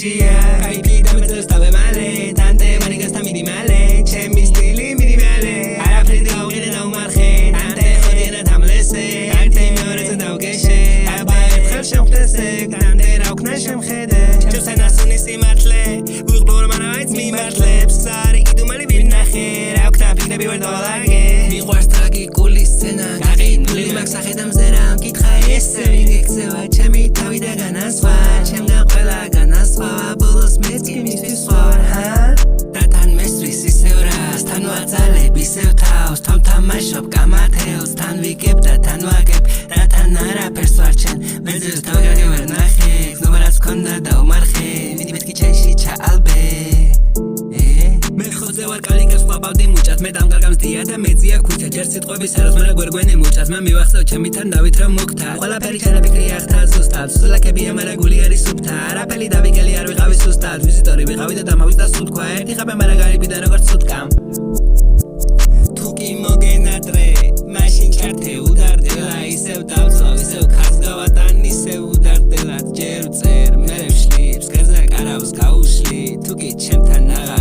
შიშია კაიფი დამეწევს თავე მალე თანდე მანიგას თამიდი მალე ჩემი სტილი მიდი მალე არაფერი დაუყიდე დაუმარხე თანდე ხოდინა თამლესე თანდე მეორეზე დავგეშე აბა ერთხელ შემხდესე თანდე რა ვქნა შემხედე ჩემსთან ასუნი სიმართლე ვიღბორ მანავაიც მიმართლებს სარი იდუმალი ვინახე რა ვქნა ფიქრები ვერ დავალაგე მიყვარს ტრაგიკული სცენა გაყინული მაგ სახედამზერა მკითხა ესე ვიგექცევა ჩემი თავი და განასვა ჩემგან ყველა განასვა ბოლოს მეც კი მისთვის ვარ და თან მესვრის ისევ რას თან ვაძალებ ისევ თავს თან თამაშობ კამათეულს თან ვიგებ და თან ვაგებ რათან არაფერს ვარ ჩენ მეძებს თავი გაგე ვერ ნახე გზნობა რაც მქონდა დაუმარხე მიდი მეთქი ჩენში ჩაალბე მე ხოზე ვარ კალიკებს ვყავდი მუჭას მე დამგარგამს დია და მეძია ქუჩა ჯერ სიტყვების აროს მერე გვერგვენი მუჭას მე მივახსოვ ჩემთან დავით რომ მოგთა ყველაფერი ჩანაფიქრი ახთა ზუსტად სულაკებია მარა გული არის სუფთა არაფერი დავიგელი არ ვიყავი სუსტად ვიზიტორი ვიყავი და დამავიდა სუთქვა ერთი ხაბე მარა გარიბიდან როგორც სუთკამ თუ კი მოგენატრე მაშინ ჩართე უდარდელა ისევ დავწოვ ისევ ქარს გავატან ისევ უდარდელად ჯერ წერ მერე ვშლი ფსკერზე კარავს გაუშლი თუ კი ჩემთან აღარ